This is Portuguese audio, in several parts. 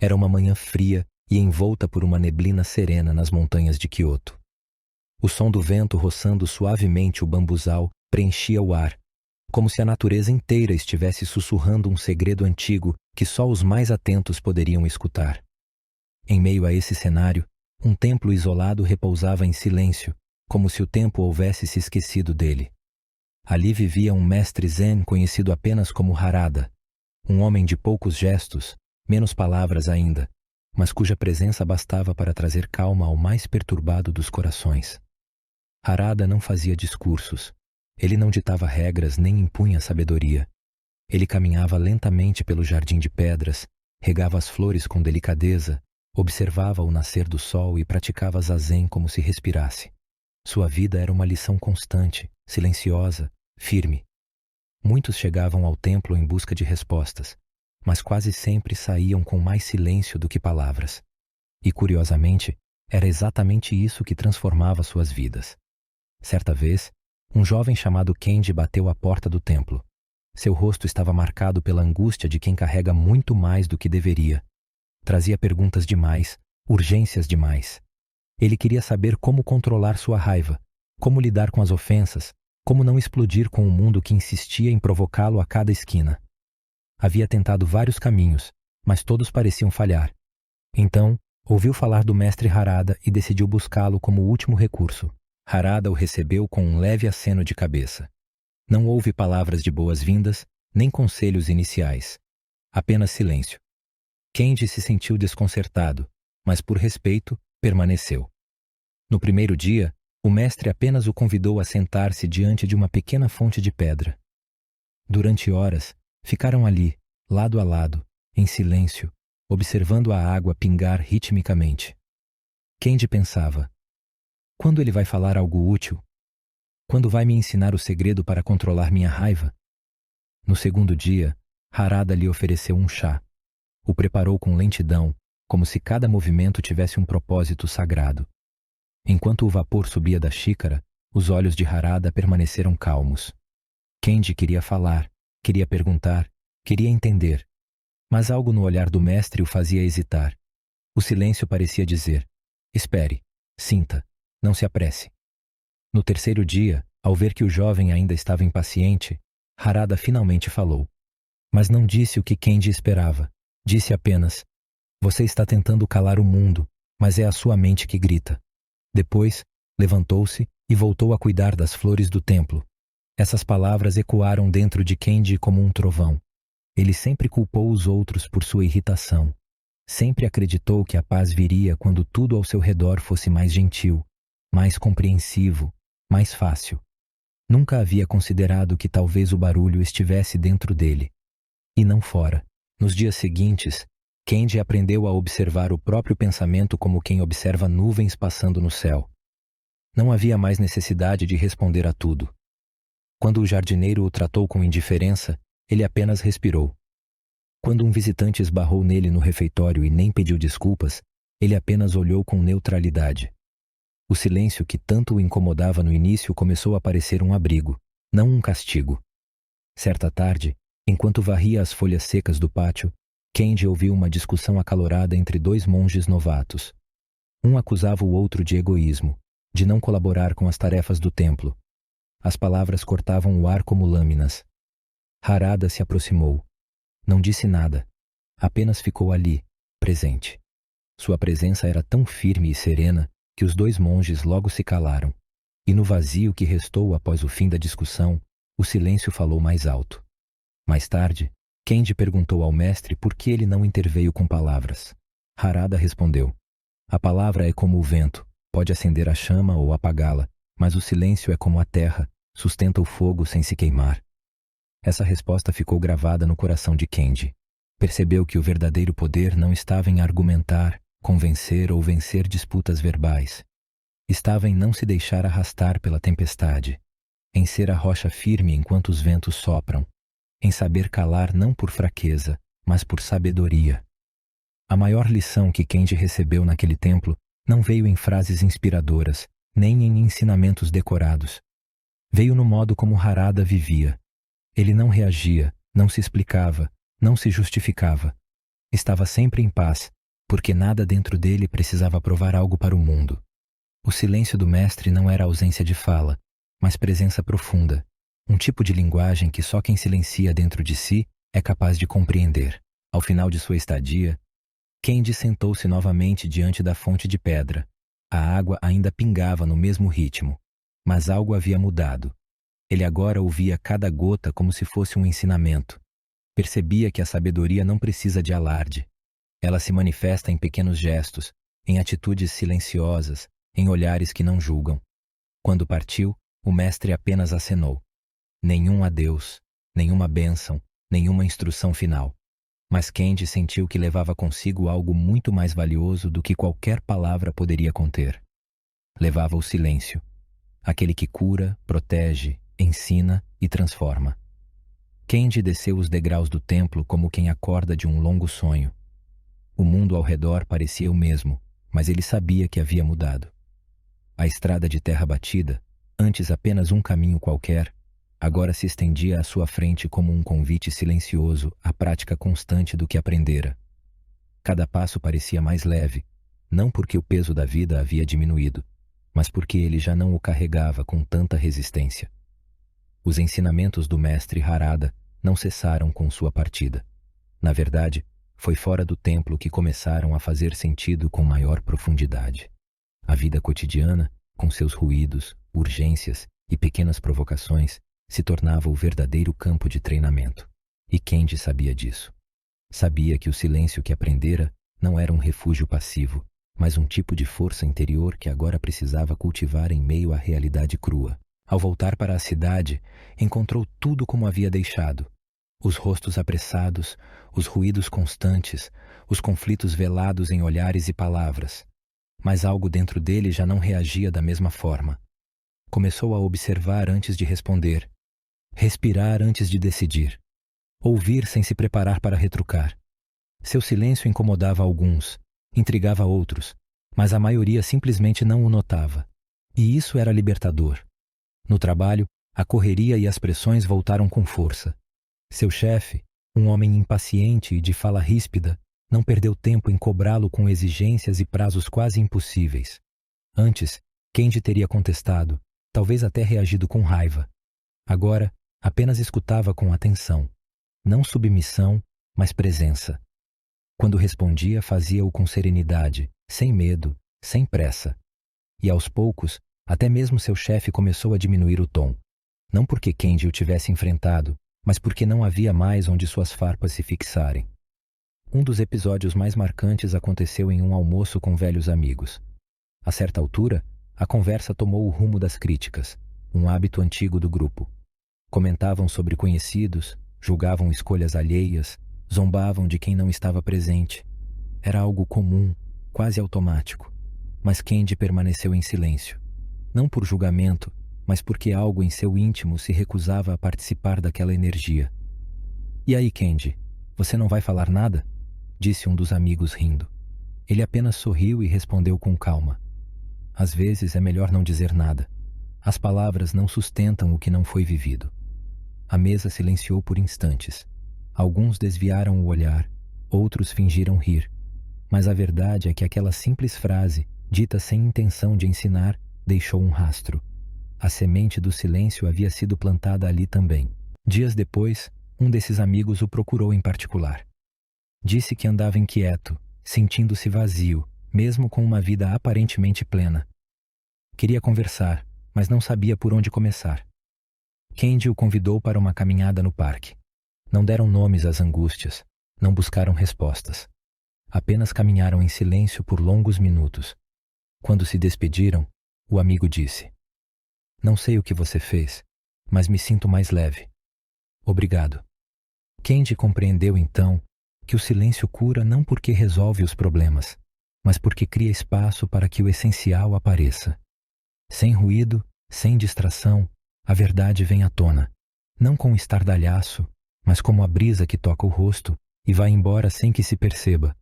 Era uma manhã fria e envolta por uma neblina serena nas montanhas de Kyoto. O som do vento roçando suavemente o bambuzal preenchia o ar, como se a natureza inteira estivesse sussurrando um segredo antigo que só os mais atentos poderiam escutar. Em meio a esse cenário, um templo isolado repousava em silêncio, como se o tempo houvesse se esquecido dele. Ali vivia um mestre zen conhecido apenas como Harada, um homem de poucos gestos, menos palavras ainda, mas cuja presença bastava para trazer calma ao mais perturbado dos corações. Harada não fazia discursos. Ele não ditava regras nem impunha sabedoria. Ele caminhava lentamente pelo jardim de pedras, regava as flores com delicadeza, observava o nascer do sol e praticava zazen como se respirasse. Sua vida era uma lição constante, silenciosa, firme. Muitos chegavam ao templo em busca de respostas, mas quase sempre saíam com mais silêncio do que palavras. E, curiosamente, era exatamente isso que transformava suas vidas. Certa vez, um jovem chamado Kenji bateu à porta do templo. Seu rosto estava marcado pela angústia de quem carrega muito mais do que deveria. Trazia perguntas demais, urgências demais. Ele queria saber como controlar sua raiva, como lidar com as ofensas, como não explodir com o mundo que insistia em provocá-lo a cada esquina. Havia tentado vários caminhos, mas todos pareciam falhar. Então, ouviu falar do mestre Harada e decidiu buscá-lo como último recurso. Harada o recebeu com um leve aceno de cabeça. Não houve palavras de boas-vindas, nem conselhos iniciais. Apenas silêncio. Kenji se sentiu desconcertado, mas por respeito, permaneceu. No primeiro dia, o mestre apenas o convidou a sentar-se diante de uma pequena fonte de pedra. Durante horas, ficaram ali, lado a lado, em silêncio, observando a água pingar ritmicamente. Kenji pensava: quando ele vai falar algo útil? Quando vai me ensinar o segredo para controlar minha raiva? No segundo dia, Harada lhe ofereceu um chá. O preparou com lentidão, como se cada movimento tivesse um propósito sagrado. Enquanto o vapor subia da xícara, os olhos de Harada permaneceram calmos. Kenji queria falar, queria perguntar, queria entender. Mas algo no olhar do mestre o fazia hesitar. O silêncio parecia dizer: espere, sinta, não se apresse. No terceiro dia, ao ver que o jovem ainda estava impaciente, Harada finalmente falou. Mas não disse o que Kenji esperava. Disse apenas: você está tentando calar o mundo, mas é a sua mente que grita. Depois, levantou-se e voltou a cuidar das flores do templo. Essas palavras ecoaram dentro de Kenji como um trovão. Ele sempre culpou os outros por sua irritação. Sempre acreditou que a paz viria quando tudo ao seu redor fosse mais gentil, mais compreensivo, mais fácil. Nunca havia considerado que talvez o barulho estivesse dentro dele, e não fora. Nos dias seguintes, Kenji aprendeu a observar o próprio pensamento como quem observa nuvens passando no céu. Não havia mais necessidade de responder a tudo. Quando o jardineiro o tratou com indiferença, ele apenas respirou. Quando um visitante esbarrou nele no refeitório e nem pediu desculpas, ele apenas olhou com neutralidade. O silêncio que tanto o incomodava no início começou a parecer um abrigo, não um castigo. Certa tarde, enquanto varria as folhas secas do pátio, Kenji ouviu uma discussão acalorada entre dois monges novatos. Um acusava o outro de egoísmo, de não colaborar com as tarefas do templo. As palavras cortavam o ar como lâminas. Harada se aproximou. Não disse nada. Apenas ficou ali, presente. Sua presença era tão firme e serena que os dois monges logo se calaram. E no vazio que restou após o fim da discussão, o silêncio falou mais alto. Mais tarde, Kenji perguntou ao mestre por que ele não interveio com palavras. Harada respondeu: a palavra é como o vento, pode acender a chama ou apagá-la, mas o silêncio é como a terra, sustenta o fogo sem se queimar. Essa resposta ficou gravada no coração de Kenji. Percebeu que o verdadeiro poder não estava em argumentar, convencer ou vencer disputas verbais. Estava em não se deixar arrastar pela tempestade, em ser a rocha firme enquanto os ventos sopram, em saber calar não por fraqueza, mas por sabedoria. A maior lição que Kenji recebeu naquele templo não veio em frases inspiradoras, nem em ensinamentos decorados. Veio no modo como Harada vivia. Ele não reagia, não se explicava, não se justificava. Estava sempre em paz, porque nada dentro dele precisava provar algo para o mundo. O silêncio do mestre não era ausência de fala, mas presença profunda, um tipo de linguagem que só quem silencia dentro de si é capaz de compreender. Ao final de sua estadia, Kendi sentou-se novamente diante da fonte de pedra. A água ainda pingava no mesmo ritmo, mas algo havia mudado. Ele agora ouvia cada gota como se fosse um ensinamento. Percebia que a sabedoria não precisa de alarde. Ela se manifesta em pequenos gestos, em atitudes silenciosas, em olhares que não julgam. Quando partiu, o mestre apenas acenou. Nenhum adeus, nenhuma bênção, nenhuma instrução final. Mas Kendi sentiu que levava consigo algo muito mais valioso do que qualquer palavra poderia conter. Levava o silêncio, aquele que cura, protege, ensina e transforma. Kendi desceu os degraus do templo como quem acorda de um longo sonho. O mundo ao redor parecia o mesmo, mas ele sabia que havia mudado. A estrada de terra batida, antes apenas um caminho qualquer, agora se estendia à sua frente como um convite silencioso à prática constante do que aprendera. Cada passo parecia mais leve, não porque o peso da vida havia diminuído, mas porque ele já não o carregava com tanta resistência. Os ensinamentos do mestre Harada não cessaram com sua partida. Na verdade, foi fora do templo que começaram a fazer sentido com maior profundidade. A vida cotidiana, com seus ruídos, urgências e pequenas provocações, se tornava o verdadeiro campo de treinamento. E Kendi sabia disso. Sabia que o silêncio que aprendera não era um refúgio passivo, mas um tipo de força interior que agora precisava cultivar em meio à realidade crua. Ao voltar para a cidade, encontrou tudo como havia deixado. Os rostos apressados, os ruídos constantes, os conflitos velados em olhares e palavras. Mas algo dentro dele já não reagia da mesma forma. Começou a observar antes de responder, respirar antes de decidir, ouvir sem se preparar para retrucar. Seu silêncio incomodava alguns, intrigava outros, mas a maioria simplesmente não o notava. E isso era libertador. No trabalho, a correria e as pressões voltaram com força. Seu chefe, um homem impaciente e de fala ríspida, não perdeu tempo em cobrá-lo com exigências e prazos quase impossíveis. Antes, Kendi teria contestado, talvez até reagido com raiva. Agora, apenas escutava com atenção. Não submissão, mas presença. Quando respondia, fazia-o com serenidade, sem medo, sem pressa. E aos poucos, até mesmo seu chefe começou a diminuir o tom. Não porque Kendi o tivesse enfrentado, mas porque não havia mais onde suas farpas se fixarem. Um dos episódios mais marcantes aconteceu em um almoço com velhos amigos. A certa altura, a conversa tomou o rumo das críticas, um hábito antigo do grupo. Comentavam sobre conhecidos, julgavam escolhas alheias, zombavam de quem não estava presente. Era algo comum, quase automático. Mas Kendi permaneceu em silêncio. Não por julgamento, mas porque algo em seu íntimo se recusava a participar daquela energia. "E aí, Kendi, você não vai falar nada?" disse um dos amigos rindo. Ele apenas sorriu e respondeu com calma. "Às vezes é melhor não dizer nada. As palavras não sustentam o que não foi vivido." A mesa silenciou por instantes. Alguns desviaram o olhar, outros fingiram rir. Mas a verdade é que aquela simples frase, dita sem intenção de ensinar, deixou um rastro. A semente do silêncio havia sido plantada ali também. Dias depois, um desses amigos o procurou em particular. Disse que andava inquieto, sentindo-se vazio, mesmo com uma vida aparentemente plena. Queria conversar, mas não sabia por onde começar. Kendi o convidou para uma caminhada no parque. Não deram nomes às angústias, não buscaram respostas. Apenas caminharam em silêncio por longos minutos. Quando se despediram, o amigo disse: "Não sei o que você fez, mas me sinto mais leve. Obrigado." Kendi compreendeu então que o silêncio cura não porque resolve os problemas, mas porque cria espaço para que o essencial apareça. Sem ruído, sem distração, a verdade vem à tona, não com estardalhaço, mas como a brisa que toca o rosto e vai embora sem que se perceba.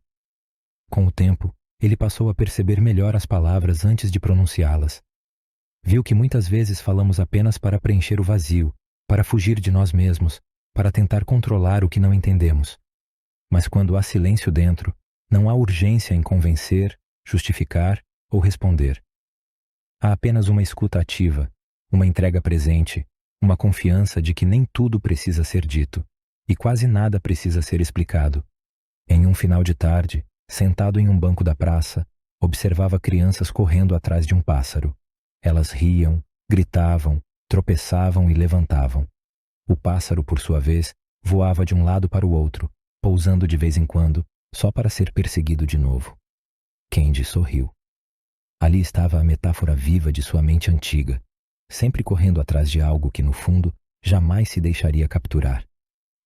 Com o tempo, ele passou a perceber melhor as palavras antes de pronunciá-las. Viu que muitas vezes falamos apenas para preencher o vazio, para fugir de nós mesmos, para tentar controlar o que não entendemos. Mas quando há silêncio dentro, não há urgência em convencer, justificar ou responder. Há apenas uma escuta ativa, uma entrega presente, uma confiança de que nem tudo precisa ser dito e quase nada precisa ser explicado. Em um final de tarde, sentado em um banco da praça, observava crianças correndo atrás de um pássaro. Elas riam, gritavam, tropeçavam e levantavam. O pássaro, por sua vez, voava de um lado para o outro, pousando de vez em quando, só para ser perseguido de novo. Candy sorriu. Ali estava a metáfora viva de sua mente antiga, sempre correndo atrás de algo que, no fundo, jamais se deixaria capturar.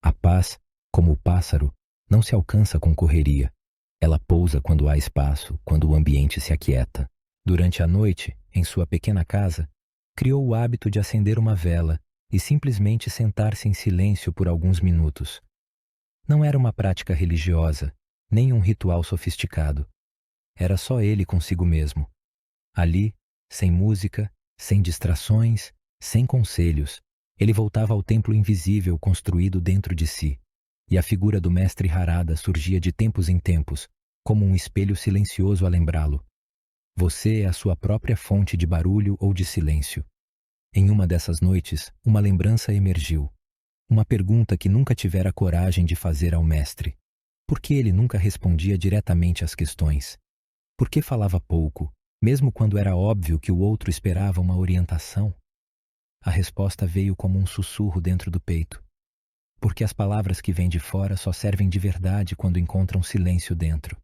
A paz, como o pássaro, não se alcança com correria. Ela pousa quando há espaço, quando o ambiente se aquieta. Durante a noite, em sua pequena casa, criou o hábito de acender uma vela e simplesmente sentar-se em silêncio por alguns minutos. Não era uma prática religiosa, nem um ritual sofisticado. Era só ele consigo mesmo. Ali, sem música, sem distrações, sem conselhos, ele voltava ao templo invisível construído dentro de si, e a figura do mestre Harada surgia de tempos em tempos, como um espelho silencioso a lembrá-lo. Você é a sua própria fonte de barulho ou de silêncio. Em uma dessas noites, uma lembrança emergiu. Uma pergunta que nunca tivera coragem de fazer ao mestre. Por que ele nunca respondia diretamente às questões? Por que falava pouco, mesmo quando era óbvio que o outro esperava uma orientação? A resposta veio como um sussurro dentro do peito. Porque as palavras que vêm de fora só servem de verdade quando encontram silêncio dentro.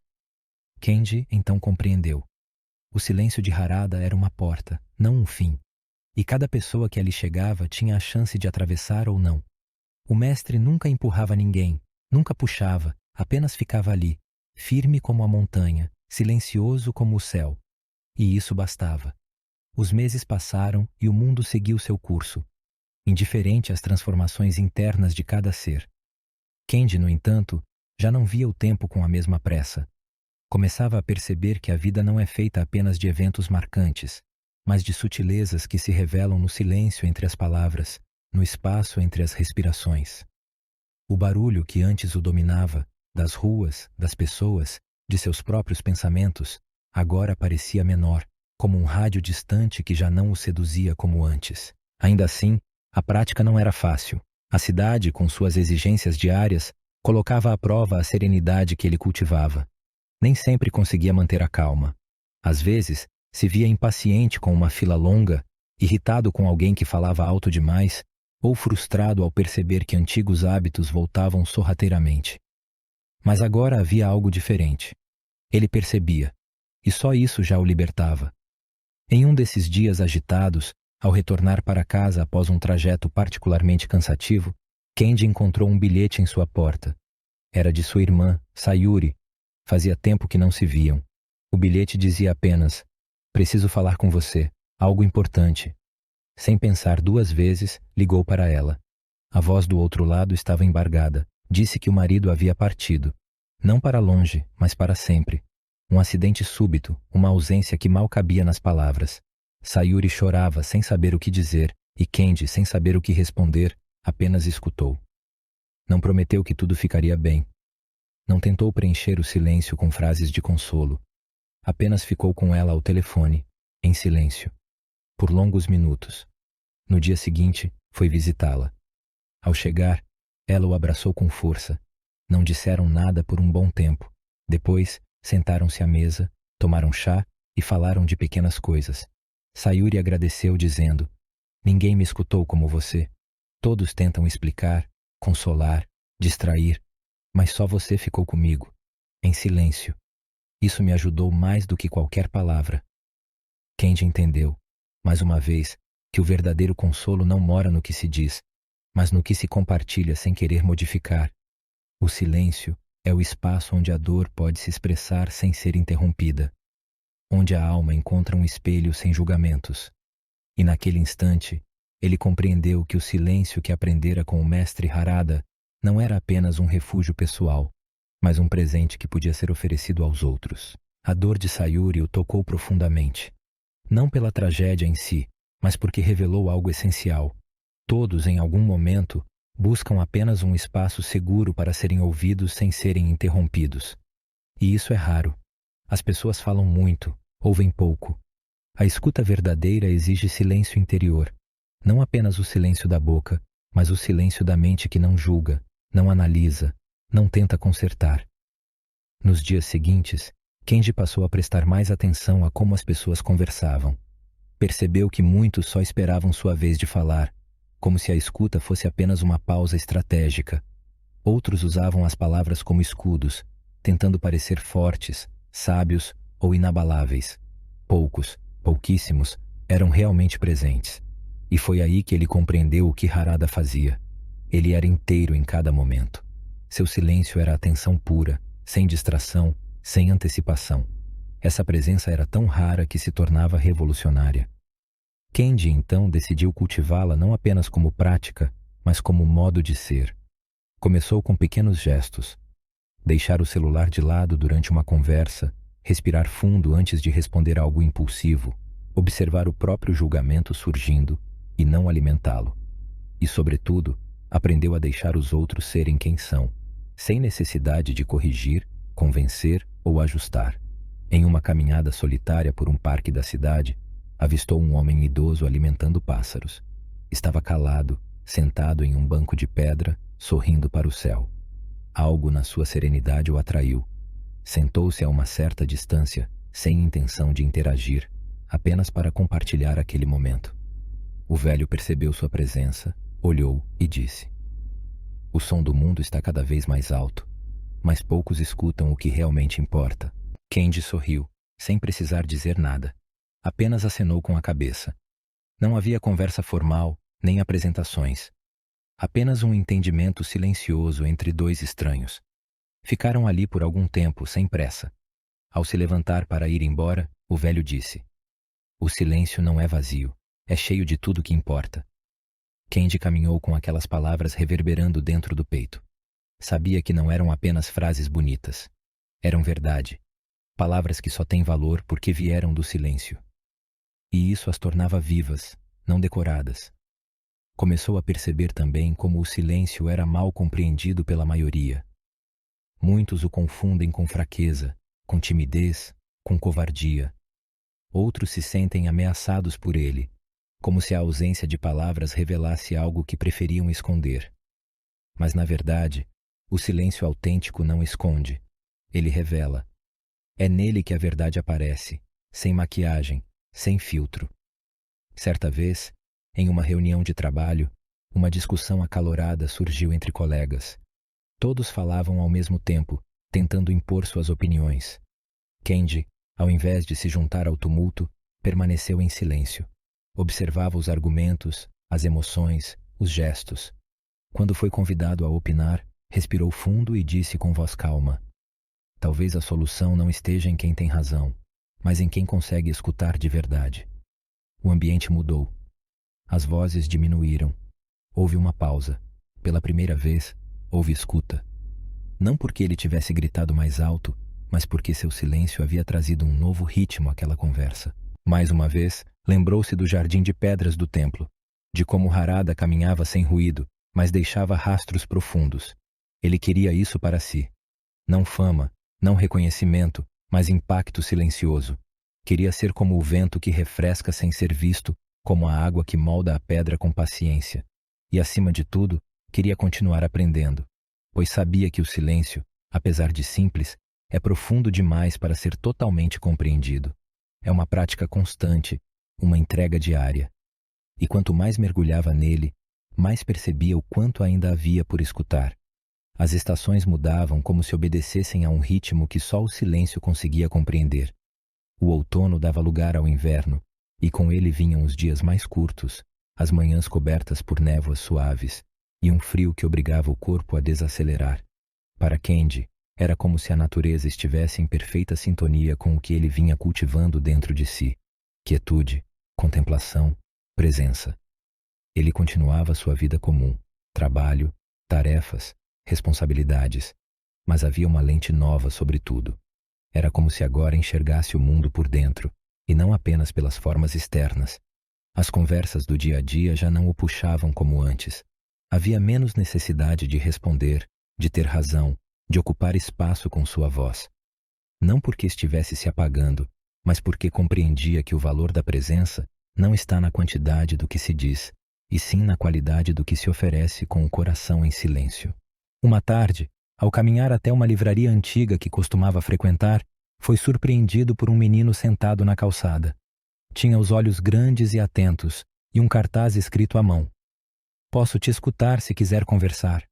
Candy então compreendeu. O silêncio de Harada era uma porta, não um fim. E cada pessoa que ali chegava tinha a chance de atravessar ou não. O mestre nunca empurrava ninguém, nunca puxava, apenas ficava ali, firme como a montanha, silencioso como o céu. E isso bastava. Os meses passaram e o mundo seguiu seu curso, indiferente às transformações internas de cada ser. Candy, no entanto, já não via o tempo com a mesma pressa. Começava a perceber que a vida não é feita apenas de eventos marcantes, mas de sutilezas que se revelam no silêncio entre as palavras, no espaço entre as respirações. O barulho que antes o dominava, das ruas, das pessoas, de seus próprios pensamentos, agora parecia menor, como um rádio distante que já não o seduzia como antes. Ainda assim, a prática não era fácil. A cidade, com suas exigências diárias, colocava à prova a serenidade que ele cultivava. Nem sempre conseguia manter a calma. Às vezes, se via impaciente com uma fila longa, irritado com alguém que falava alto demais, ou frustrado ao perceber que antigos hábitos voltavam sorrateiramente. Mas agora havia algo diferente. Ele percebia, e só isso já o libertava. Em um desses dias agitados, ao retornar para casa após um trajeto particularmente cansativo, Candy encontrou um bilhete em sua porta. Era de sua irmã, Sayuri. Fazia tempo que não se viam. O bilhete dizia apenas: "Preciso falar com você. Algo importante." Sem pensar duas vezes, ligou para ela. A voz do outro lado estava embargada. Disse que o marido havia partido. Não para longe, mas para sempre. Um acidente súbito, uma ausência que mal cabia nas palavras. Sayuri chorava sem saber o que dizer, e Candy, sem saber o que responder, apenas escutou. Não prometeu que tudo ficaria bem. Não tentou preencher o silêncio com frases de consolo. Apenas ficou com ela ao telefone, em silêncio, por longos minutos. No dia seguinte, foi visitá-la. Ao chegar, ela o abraçou com força. Não disseram nada por um bom tempo. Depois, sentaram-se à mesa, tomaram chá e falaram de pequenas coisas. Sayuri agradeceu, dizendo: "Ninguém me escutou como você. Todos tentam explicar, consolar, distrair, mas só você ficou comigo, em silêncio. Isso me ajudou mais do que qualquer palavra." Candy entendeu, mais uma vez, que o verdadeiro consolo não mora no que se diz, mas no que se compartilha sem querer modificar. O silêncio é o espaço onde a dor pode se expressar sem ser interrompida, onde a alma encontra um espelho sem julgamentos. E naquele instante, ele compreendeu que o silêncio que aprendera com o mestre Harada não era apenas um refúgio pessoal, mas um presente que podia ser oferecido aos outros. A dor de Sayuri o tocou profundamente. Não pela tragédia em si, mas porque revelou algo essencial. Todos, em algum momento, Buscam apenas um espaço seguro para serem ouvidos sem serem interrompidos. E isso é raro. As pessoas falam muito, ouvem pouco. A escuta verdadeira exige silêncio interior. Não apenas o silêncio da boca, mas o silêncio da mente que não julga, não analisa, não tenta consertar. Nos dias seguintes, Kenji passou a prestar mais atenção a como as pessoas conversavam. Percebeu que muitos só esperavam sua vez de falar, como se a escuta fosse apenas uma pausa estratégica. Outros usavam as palavras como escudos, tentando parecer fortes, sábios ou inabaláveis. Pouquíssimos, eram realmente presentes. E foi aí que ele compreendeu o que Harada fazia. Ele era inteiro em cada momento. Seu silêncio era atenção pura, sem distração, sem antecipação. Essa presença era tão rara que se tornava revolucionária. Kenji, então, decidiu cultivá-la não apenas como prática, mas como modo de ser. Começou com pequenos gestos. Deixar o celular de lado durante uma conversa, respirar fundo antes de responder algo impulsivo, observar o próprio julgamento surgindo e não alimentá-lo. E, sobretudo, aprendeu a deixar os outros serem quem são, sem necessidade de corrigir, convencer ou ajustar. Em uma caminhada solitária por um parque da cidade, avistou um homem idoso alimentando pássaros. Estava calado, sentado em um banco de pedra, sorrindo para o céu. Algo na sua serenidade o atraiu. Sentou-se a uma certa distância, sem intenção de interagir, apenas para compartilhar aquele momento. O velho percebeu sua presença, olhou e disse: "O som do mundo está cada vez mais alto, mas poucos escutam o que realmente importa." Kenji sorriu, sem precisar dizer nada. Apenas acenou com a cabeça. Não havia conversa formal, nem apresentações. Apenas um entendimento silencioso entre dois estranhos. Ficaram ali por algum tempo, sem pressa. Ao se levantar para ir embora, o velho disse: "O silêncio não é vazio, é cheio de tudo que importa." Kenji caminhou com aquelas palavras reverberando dentro do peito. Sabia que não eram apenas frases bonitas. Eram verdade. Palavras que só têm valor porque vieram do silêncio. E isso as tornava vivas, não decoradas. Começou a perceber também como o silêncio era mal compreendido pela maioria. Muitos o confundem com fraqueza, com timidez, com covardia. Outros se sentem ameaçados por ele, como se a ausência de palavras revelasse algo que preferiam esconder. Mas, na verdade, o silêncio autêntico não esconde, ele revela. É nele que a verdade aparece, sem maquiagem, sem filtro. Certa vez, em uma reunião de trabalho, uma discussão acalorada surgiu entre colegas. Todos falavam ao mesmo tempo, tentando impor suas opiniões. Kenji, ao invés de se juntar ao tumulto, permaneceu em silêncio. Observava os argumentos, as emoções, os gestos. Quando foi convidado a opinar, respirou fundo e disse com voz calma: "Talvez a solução não esteja em quem tem razão, mas em quem consegue escutar de verdade." O ambiente mudou. As vozes diminuíram. Houve uma pausa. Pela primeira vez, houve escuta. Não porque ele tivesse gritado mais alto, mas porque seu silêncio havia trazido um novo ritmo àquela conversa. Mais uma vez, lembrou-se do jardim de pedras do templo, de como Harada caminhava sem ruído, mas deixava rastros profundos. Ele queria isso para si. Não fama, não reconhecimento, mas impacto silencioso. Queria ser como o vento que refresca sem ser visto, como a água que molda a pedra com paciência. E, acima de tudo, queria continuar aprendendo, pois sabia que o silêncio, apesar de simples, é profundo demais para ser totalmente compreendido. É uma prática constante, uma entrega diária. E quanto mais mergulhava nele, mais percebia o quanto ainda havia por escutar. As estações mudavam como se obedecessem a um ritmo que só o silêncio conseguia compreender. O outono dava lugar ao inverno, e com ele vinham os dias mais curtos, as manhãs cobertas por névoas suaves, e um frio que obrigava o corpo a desacelerar. Para Kenji, era como se a natureza estivesse em perfeita sintonia com o que ele vinha cultivando dentro de si: quietude, contemplação, presença. Ele continuava sua vida comum, trabalho, tarefas, responsabilidades, mas havia uma lente nova sobre tudo. Era como se agora enxergasse o mundo por dentro, e não apenas pelas formas externas. As conversas do dia a dia já não o puxavam como antes. Havia menos necessidade de responder, de ter razão, de ocupar espaço com sua voz. Não porque estivesse se apagando, mas porque compreendia que o valor da presença não está na quantidade do que se diz, e sim na qualidade do que se oferece com o coração em silêncio. Uma tarde, ao caminhar até uma livraria antiga que costumava frequentar, foi surpreendido por um menino sentado na calçada. Tinha os olhos grandes e atentos, e um cartaz escrito à mão. "Posso te escutar se quiser conversar."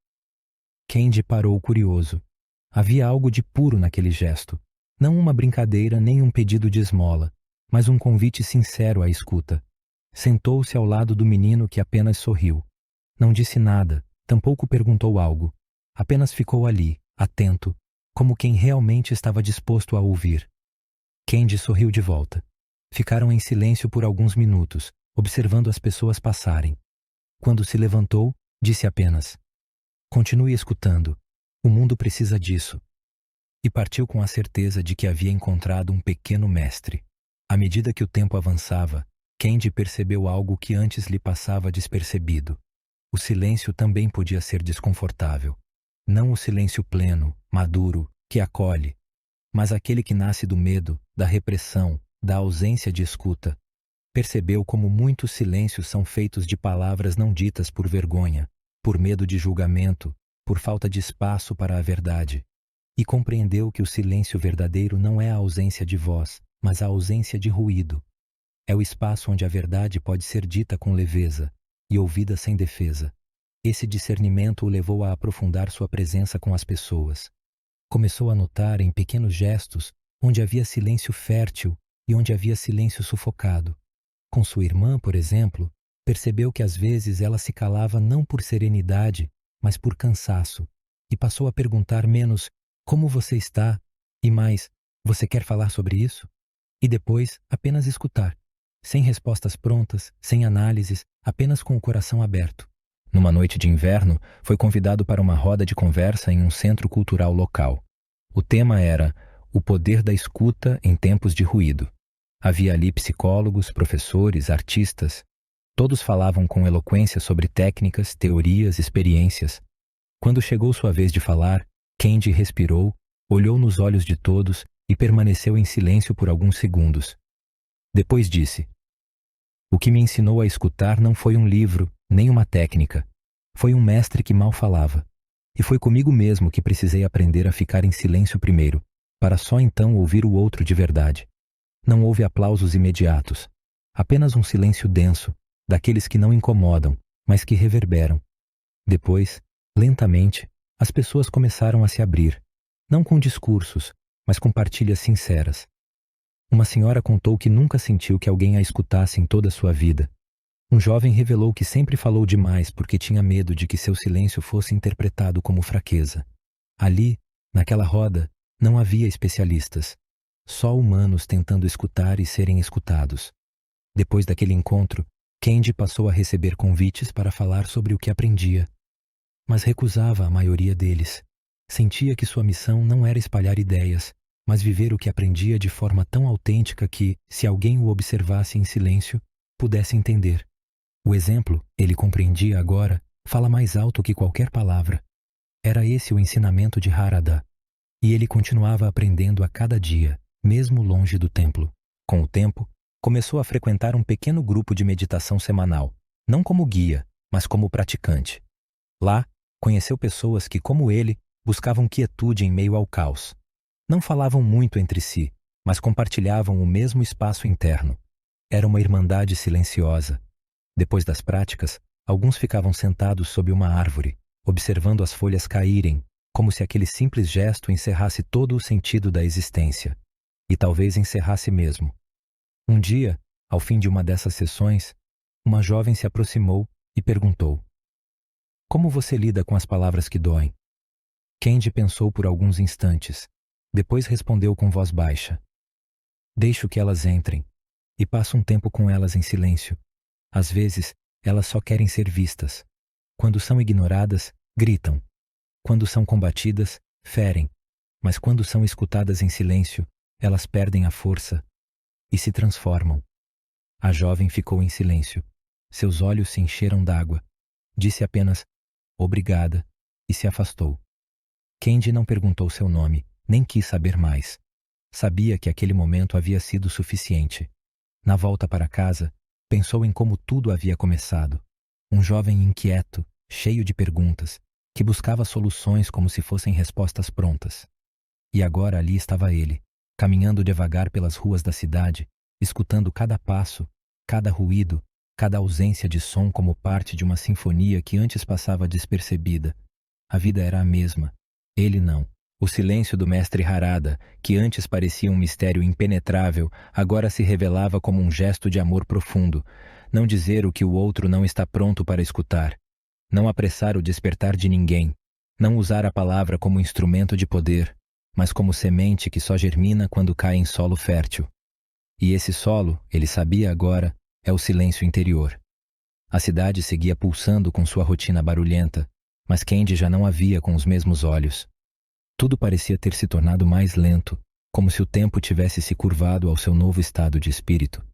Candy parou curioso. Havia algo de puro naquele gesto. Não uma brincadeira nem um pedido de esmola, mas um convite sincero à escuta. Sentou-se ao lado do menino que apenas sorriu. Não disse nada, tampouco perguntou algo. Apenas ficou ali, atento, como quem realmente estava disposto a ouvir. Candy sorriu de volta. Ficaram em silêncio por alguns minutos, observando as pessoas passarem. Quando se levantou, disse apenas: "Continue escutando. O mundo precisa disso." E partiu com a certeza de que havia encontrado um pequeno mestre. À medida que o tempo avançava, Candy percebeu algo que antes lhe passava despercebido. O silêncio também podia ser desconfortável. Não o silêncio pleno, maduro, que acolhe, mas aquele que nasce do medo, da repressão, da ausência de escuta. Percebeu como muitos silêncios são feitos de palavras não ditas por vergonha, por medo de julgamento, por falta de espaço para a verdade. E compreendeu que o silêncio verdadeiro não é a ausência de voz, mas a ausência de ruído. É o espaço onde a verdade pode ser dita com leveza e ouvida sem defesa. Esse discernimento o levou a aprofundar sua presença com as pessoas. Começou a notar em pequenos gestos onde havia silêncio fértil e onde havia silêncio sufocado. Com sua irmã, por exemplo, percebeu que às vezes ela se calava não por serenidade, mas por cansaço, e passou a perguntar menos: "Como você está?" e mais: "Você quer falar sobre isso?" E depois apenas escutar, sem respostas prontas, sem análises, apenas com o coração aberto. Numa noite de inverno, foi convidado para uma roda de conversa em um centro cultural local. O tema era o poder da escuta em tempos de ruído. Havia ali psicólogos, professores, artistas. Todos falavam com eloquência sobre técnicas, teorias, experiências. Quando chegou sua vez de falar, Candy respirou, olhou nos olhos de todos e permaneceu em silêncio por alguns segundos. Depois disse: "O que me ensinou a escutar não foi um livro, nem uma técnica. Foi um mestre que mal falava. E foi comigo mesmo que precisei aprender a ficar em silêncio primeiro, para só então ouvir o outro de verdade." Não houve aplausos imediatos. Apenas um silêncio denso, daqueles que não incomodam, mas que reverberam. Depois, lentamente, as pessoas começaram a se abrir, não com discursos, mas com partilhas sinceras. Uma senhora contou que nunca sentiu que alguém a escutasse em toda a sua vida. Um jovem revelou que sempre falou demais porque tinha medo de que seu silêncio fosse interpretado como fraqueza. Ali, naquela roda, não havia especialistas, só humanos tentando escutar e serem escutados. Depois daquele encontro, Candy passou a receber convites para falar sobre o que aprendia, mas recusava a maioria deles. Sentia que sua missão não era espalhar ideias, mas viver o que aprendia de forma tão autêntica que, se alguém o observasse em silêncio, pudesse entender. O exemplo, ele compreendia agora, fala mais alto que qualquer palavra. Era esse o ensinamento de Harada. E ele continuava aprendendo a cada dia, mesmo longe do templo. Com o tempo, começou a frequentar um pequeno grupo de meditação semanal, não como guia, mas como praticante. Lá, conheceu pessoas que, como ele, buscavam quietude em meio ao caos. Não falavam muito entre si, mas compartilhavam o mesmo espaço interno. Era uma irmandade silenciosa. Depois das práticas, alguns ficavam sentados sob uma árvore, observando as folhas caírem, como se aquele simples gesto encerrasse todo o sentido da existência. E talvez encerrasse mesmo. Um dia, ao fim de uma dessas sessões, uma jovem se aproximou e perguntou: "Como você lida com as palavras que doem?" Candy pensou por alguns instantes. Depois respondeu com voz baixa: "Deixo que elas entrem e passo um tempo com elas em silêncio. Às vezes, elas só querem ser vistas. Quando são ignoradas, gritam. Quando são combatidas, ferem. Mas quando são escutadas em silêncio, elas perdem a força e se transformam." A jovem ficou em silêncio. Seus olhos se encheram d'água. Disse apenas: Obrigada, e se afastou. Candy não perguntou seu nome, nem quis saber mais. Sabia que aquele momento havia sido suficiente. Na volta para casa, pensou em como tudo havia começado. Um jovem inquieto, cheio de perguntas, que buscava soluções como se fossem respostas prontas. E agora ali estava ele, caminhando devagar pelas ruas da cidade, escutando cada passo, cada ruído, cada ausência de som como parte de uma sinfonia que antes passava despercebida. A vida era a mesma. Ele não. O silêncio do mestre Harada, que antes parecia um mistério impenetrável, agora se revelava como um gesto de amor profundo. Não dizer o que o outro não está pronto para escutar. Não apressar o despertar de ninguém. Não usar a palavra como instrumento de poder, mas como semente que só germina quando cai em solo fértil. E esse solo, ele sabia agora, é o silêncio interior. A cidade seguia pulsando com sua rotina barulhenta, mas Candy já não a via com os mesmos olhos. Tudo parecia ter se tornado mais lento, como se o tempo tivesse se curvado ao seu novo estado de espírito.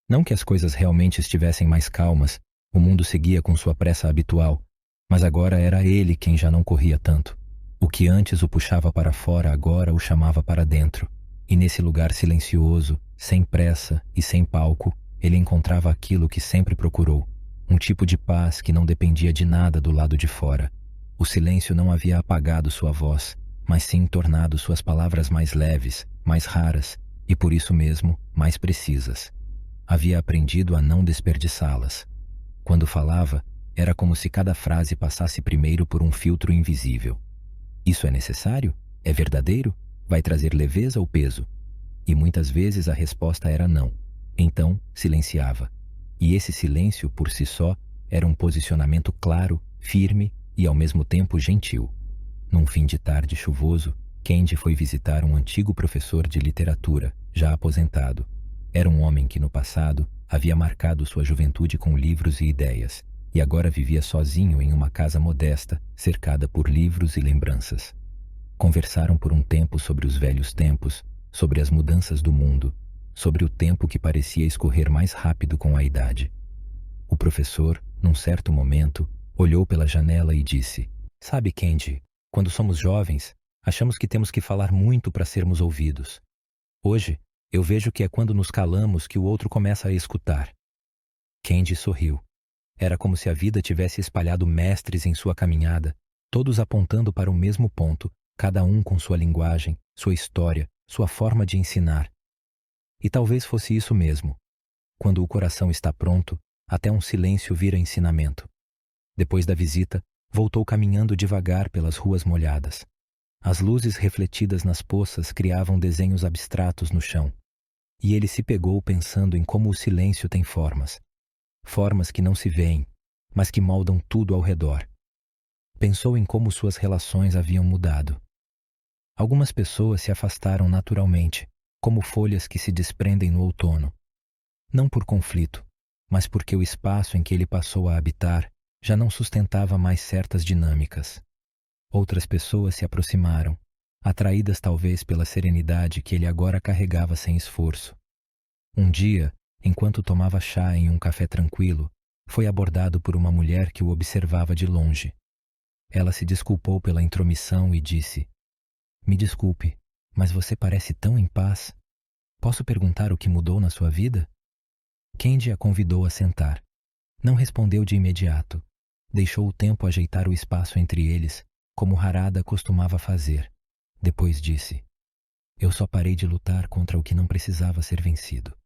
Não que as coisas realmente estivessem mais calmas, o mundo seguia com sua pressa habitual, mas agora era ele quem já não corria tanto. O que antes o puxava para fora agora o chamava para dentro, e nesse lugar silencioso, sem pressa e sem palco, ele encontrava aquilo que sempre procurou, um tipo de paz que não dependia de nada do lado de fora. O silêncio não havia apagado sua voz, mas sim tornado suas palavras mais leves, mais raras e, por isso mesmo, mais precisas. Havia aprendido a não desperdiçá-las. Quando falava, era como se cada frase passasse primeiro por um filtro invisível. Isso é necessário? É verdadeiro? Vai trazer leveza ou peso? E muitas vezes a resposta era não. Então, silenciava. E esse silêncio, por si só, era um posicionamento claro, firme e, ao mesmo tempo, gentil. Num fim de tarde chuvoso, Candy foi visitar um antigo professor de literatura, já aposentado. Era um homem que, no passado, havia marcado sua juventude com livros e ideias, e agora vivia sozinho em uma casa modesta, cercada por livros e lembranças. Conversaram por um tempo sobre os velhos tempos, sobre as mudanças do mundo, sobre o tempo que parecia escorrer mais rápido com a idade. O professor, num certo momento, olhou pela janela e disse: "Sabe, Candy, quando somos jovens, achamos que temos que falar muito para sermos ouvidos. Hoje, eu vejo que é quando nos calamos que o outro começa a escutar." Candy sorriu. Era como se a vida tivesse espalhado mestres em sua caminhada, todos apontando para o mesmo ponto, cada um com sua linguagem, sua história, sua forma de ensinar. E talvez fosse isso mesmo. Quando o coração está pronto, até um silêncio vira ensinamento. Depois da visita, voltou caminhando devagar pelas ruas molhadas. As luzes refletidas nas poças criavam desenhos abstratos no chão. E ele se pegou pensando em como o silêncio tem formas. Formas que não se veem, mas que moldam tudo ao redor. Pensou em como suas relações haviam mudado. Algumas pessoas se afastaram naturalmente, como folhas que se desprendem no outono. Não por conflito, mas porque o espaço em que ele passou a habitar já não sustentava mais certas dinâmicas. Outras pessoas se aproximaram, atraídas talvez pela serenidade que ele agora carregava sem esforço. Um dia, enquanto tomava chá em um café tranquilo, foi abordado por uma mulher que o observava de longe. Ela se desculpou pela intromissão e disse: "Me desculpe, mas você parece tão em paz. Posso perguntar o que mudou na sua vida?" Candy a convidou a sentar. Não respondeu de imediato. Deixou o tempo ajeitar o espaço entre eles, como Harada costumava fazer. Depois disse: "Eu só parei de lutar contra o que não precisava ser vencido.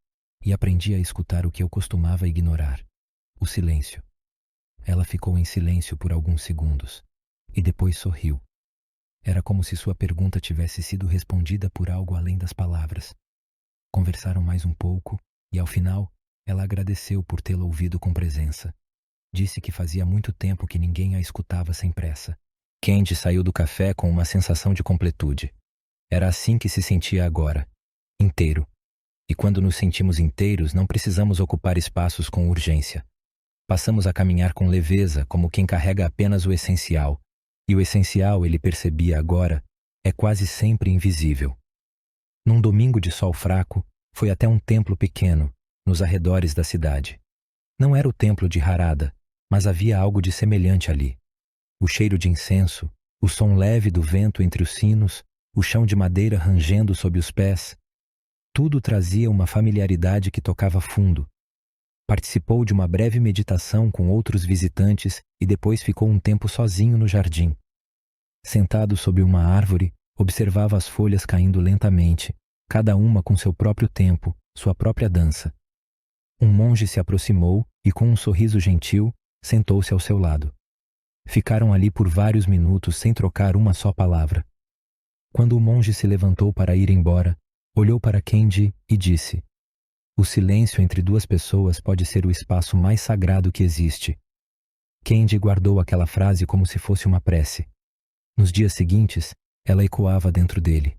E aprendi a escutar o que eu costumava ignorar. O silêncio." Ela ficou em silêncio por alguns segundos, e depois sorriu. Era como se sua pergunta tivesse sido respondida por algo além das palavras. Conversaram mais um pouco, e ao final, ela agradeceu por tê-la ouvido com presença. Disse que fazia muito tempo que ninguém a escutava sem pressa. Candy saiu do café com uma sensação de completude. Era assim que se sentia agora, inteiro. E quando nos sentimos inteiros, não precisamos ocupar espaços com urgência. Passamos a caminhar com leveza, como quem carrega apenas o essencial. E o essencial, ele percebia agora, é quase sempre invisível. Num domingo de sol fraco, foi até um templo pequeno, nos arredores da cidade. Não era o templo de Harada, mas havia algo de semelhante ali. O cheiro de incenso, o som leve do vento entre os sinos, o chão de madeira rangendo sob os pés, tudo trazia uma familiaridade que tocava fundo. Participou de uma breve meditação com outros visitantes e depois ficou um tempo sozinho no jardim. Sentado sob uma árvore, observava as folhas caindo lentamente, cada uma com seu próprio tempo, sua própria dança. Um monge se aproximou e, com um sorriso gentil, sentou-se ao seu lado. Ficaram ali por vários minutos sem trocar uma só palavra. Quando o monge se levantou para ir embora, olhou para Kendi e disse: "O silêncio entre duas pessoas pode ser o espaço mais sagrado que existe." Kendi guardou aquela frase como se fosse uma prece. Nos dias seguintes, ela ecoava dentro dele.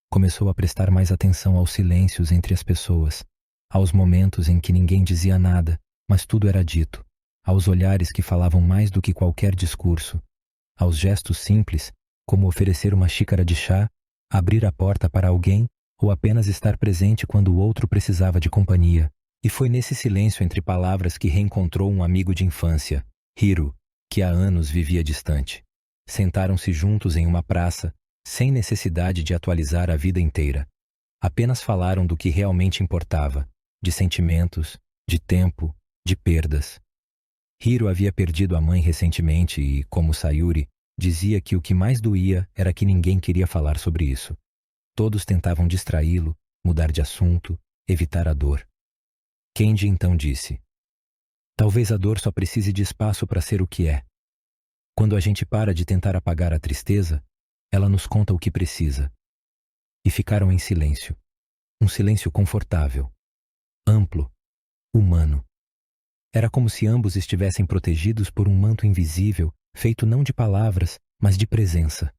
Começou a prestar mais atenção aos silêncios entre as pessoas, aos momentos em que ninguém dizia nada, mas tudo era dito, aos olhares que falavam mais do que qualquer discurso, aos gestos simples, como oferecer uma xícara de chá, abrir a porta para alguém ou apenas estar presente quando o outro precisava de companhia. E foi nesse silêncio entre palavras que reencontrou um amigo de infância, Hiro, que há anos vivia distante. Sentaram-se juntos em uma praça, sem necessidade de atualizar a vida inteira. Apenas falaram do que realmente importava, de sentimentos, de tempo, de perdas. Hiro havia perdido a mãe recentemente e, como Sayuri, dizia que o que mais doía era que ninguém queria falar sobre isso. Todos tentavam distraí-lo, mudar de assunto, evitar a dor. Kendi então disse: "Talvez a dor só precise de espaço para ser o que é. Quando a gente para de tentar apagar a tristeza, ela nos conta o que precisa." E ficaram em silêncio. Um silêncio confortável, amplo, humano. Era como se ambos estivessem protegidos por um manto invisível, feito não de palavras, mas de presença.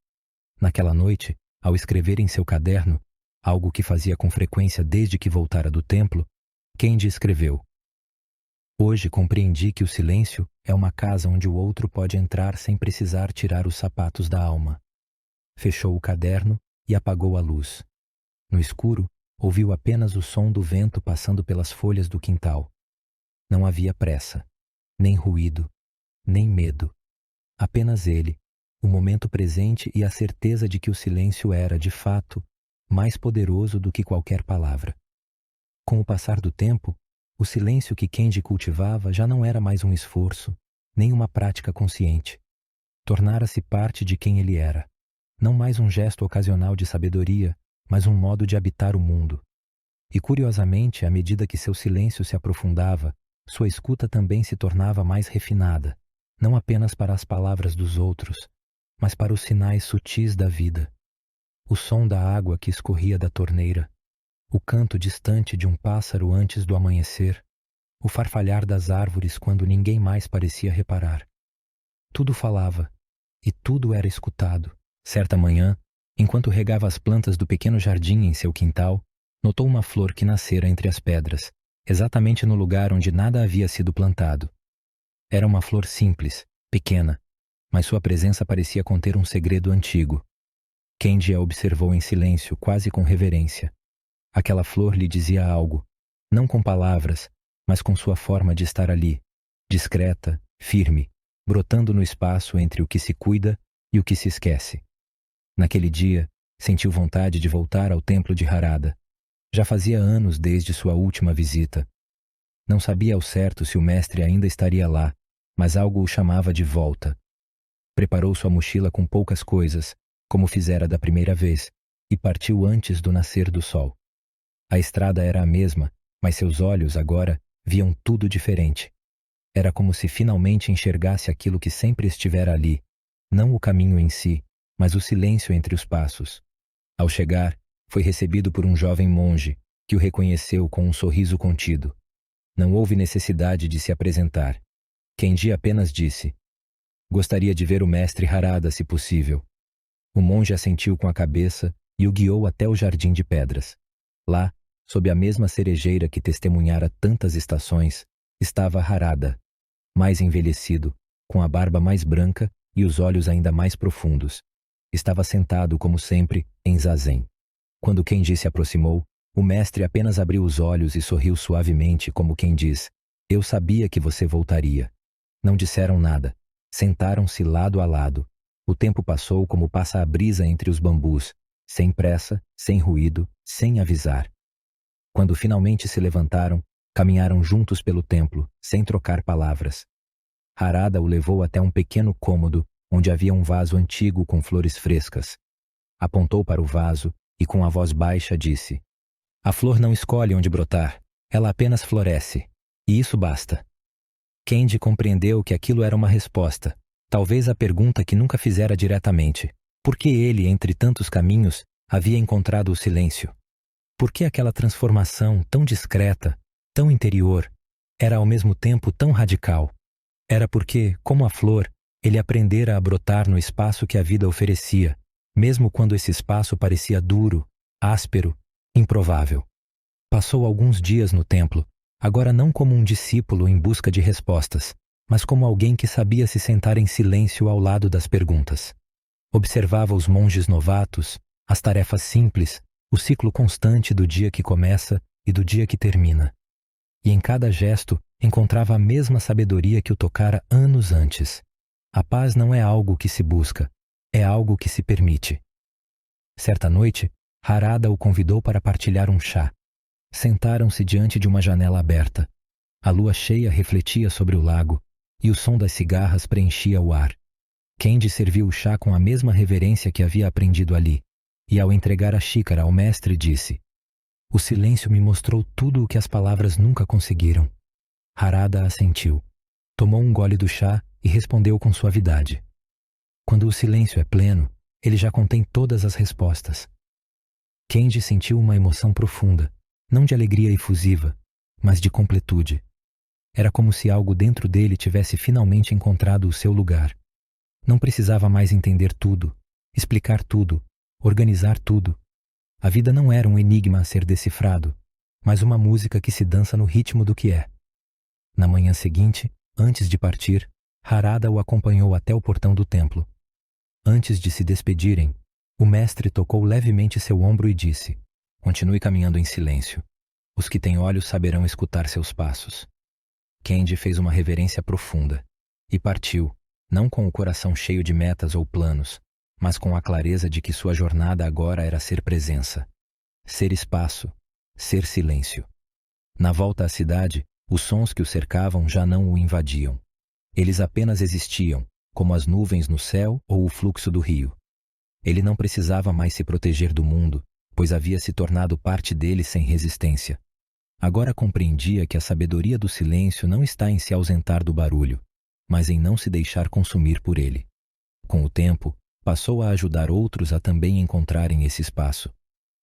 Naquela noite, ao escrever em seu caderno, algo que fazia com frequência desde que voltara do templo, Kendi escreveu: "Hoje compreendi que o silêncio é uma casa onde o outro pode entrar sem precisar tirar os sapatos da alma." Fechou o caderno e apagou a luz. No escuro, ouviu apenas o som do vento passando pelas folhas do quintal. Não havia pressa, nem ruído, nem medo. Apenas ele, o momento presente e a certeza de que o silêncio era, de fato, mais poderoso do que qualquer palavra. Com o passar do tempo, o silêncio que Kendi cultivava já não era mais um esforço, nem uma prática consciente. Tornara-se parte de quem ele era. Não mais um gesto ocasional de sabedoria, mas um modo de habitar o mundo. E curiosamente, à medida que seu silêncio se aprofundava, sua escuta também se tornava mais refinada, não apenas para as palavras dos outros, mas para os sinais sutis da vida. O som da água que escorria da torneira, o canto distante de um pássaro antes do amanhecer, o farfalhar das árvores quando ninguém mais parecia reparar. Tudo falava, e tudo era escutado. Certa manhã, enquanto regava as plantas do pequeno jardim em seu quintal, notou uma flor que nascera entre as pedras, exatamente no lugar onde nada havia sido plantado. Era uma flor simples, pequena, mas sua presença parecia conter um segredo antigo. Kendi a observou em silêncio, quase com reverência. Aquela flor lhe dizia algo, não com palavras, mas com sua forma de estar ali, discreta, firme, brotando no espaço entre o que se cuida e o que se esquece. Naquele dia, sentiu vontade de voltar ao templo de Harada. Já fazia anos desde sua última visita. Não sabia ao certo se o mestre ainda estaria lá, mas algo o chamava de volta. Preparou sua mochila com poucas coisas, como fizera da primeira vez, e partiu antes do nascer do sol. A estrada era a mesma, mas seus olhos, agora, viam tudo diferente. Era como se finalmente enxergasse aquilo que sempre estivera ali, não o caminho em si, mas o silêncio entre os passos. Ao chegar, foi recebido por um jovem monge, que o reconheceu com um sorriso contido. Não houve necessidade de se apresentar. Kendi apenas disse: "Gostaria de ver o mestre Harada, se possível." O monge assentiu com a cabeça e o guiou até o jardim de pedras. Lá, sob a mesma cerejeira que testemunhara tantas estações, estava Harada, mais envelhecido, com a barba mais branca e os olhos ainda mais profundos. Estava sentado, como sempre, em zazen. Quando Kendi se aproximou, o mestre apenas abriu os olhos e sorriu suavemente, como quem diz: "Eu sabia que você voltaria." Não disseram nada. Sentaram-se lado a lado. O tempo passou como passa a brisa entre os bambus, sem pressa, sem ruído, sem avisar. Quando finalmente se levantaram, caminharam juntos pelo templo, sem trocar palavras. Harada o levou até um pequeno cômodo, onde havia um vaso antigo com flores frescas. Apontou para o vaso e com a voz baixa disse: "A flor não escolhe onde brotar, ela apenas floresce, e isso basta." Kendi compreendeu que aquilo era uma resposta, talvez a pergunta que nunca fizera diretamente. Por que ele, entre tantos caminhos, havia encontrado o silêncio? Por que aquela transformação tão discreta, tão interior, era ao mesmo tempo tão radical? Era porque, como a flor, ele aprendera a brotar no espaço que a vida oferecia, mesmo quando esse espaço parecia duro, áspero, improvável. Passou alguns dias no templo, agora não como um discípulo em busca de respostas, mas como alguém que sabia se sentar em silêncio ao lado das perguntas. Observava os monges novatos, as tarefas simples, o ciclo constante do dia que começa e do dia que termina. E em cada gesto encontrava a mesma sabedoria que o tocara anos antes. A paz não é algo que se busca, é algo que se permite. Certa noite, Harada o convidou para partilhar um chá. Sentaram-se diante de uma janela aberta. A lua cheia refletia sobre o lago e o som das cigarras preenchia o ar. Kendi serviu o chá com a mesma reverência que havia aprendido ali, e ao entregar a xícara ao mestre disse: "O silêncio me mostrou tudo o que as palavras nunca conseguiram." Harada assentiu. Tomou um gole do chá e respondeu com suavidade: "Quando o silêncio é pleno, ele já contém todas as respostas." Kendi sentiu uma emoção profunda, não de alegria efusiva, mas de completude. Era como se algo dentro dele tivesse finalmente encontrado o seu lugar. Não precisava mais entender tudo, explicar tudo, organizar tudo. A vida não era um enigma a ser decifrado, mas uma música que se dança no ritmo do que é. Na manhã seguinte, antes de partir, Harada o acompanhou até o portão do templo. Antes de se despedirem, o mestre tocou levemente seu ombro e disse: "Continue caminhando em silêncio. Os que têm olhos saberão escutar seus passos." Kendi fez uma reverência profunda e partiu, não com o coração cheio de metas ou planos, mas com a clareza de que sua jornada agora era ser presença, ser espaço, ser silêncio. Na volta à cidade, os sons que o cercavam já não o invadiam. Eles apenas existiam, como as nuvens no céu ou o fluxo do rio. Ele não precisava mais se proteger do mundo, pois havia se tornado parte dele sem resistência. Agora compreendia que a sabedoria do silêncio não está em se ausentar do barulho, mas em não se deixar consumir por ele. Com o tempo, passou a ajudar outros a também encontrarem esse espaço.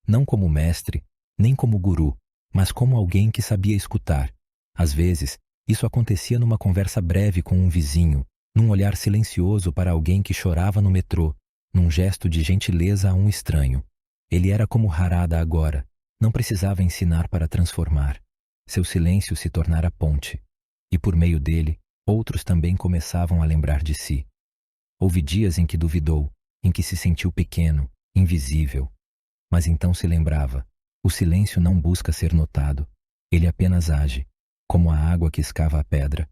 Não como mestre, nem como guru, mas como alguém que sabia escutar. Às vezes, isso acontecia numa conversa breve com um vizinho, num olhar silencioso para alguém que chorava no metrô, num gesto de gentileza a um estranho. Ele era como Harada agora, não precisava ensinar para transformar. Seu silêncio se tornara ponte, e por meio dele, outros também começavam a lembrar de si. Houve dias em que duvidou, em que se sentiu pequeno, invisível. Mas então se lembrava: o silêncio não busca ser notado, ele apenas age, como a água que escava a pedra,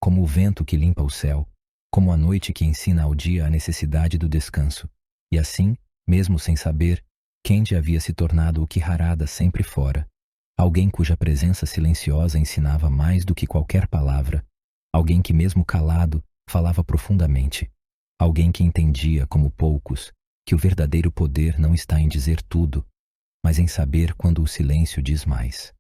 como o vento que limpa o céu, como a noite que ensina ao dia a necessidade do descanso. E assim, mesmo sem saber, Kendi havia se tornado o que Harada sempre fora. Alguém cuja presença silenciosa ensinava mais do que qualquer palavra. Alguém que, mesmo calado, falava profundamente. Alguém que entendia, como poucos, que o verdadeiro poder não está em dizer tudo, mas em saber quando o silêncio diz mais.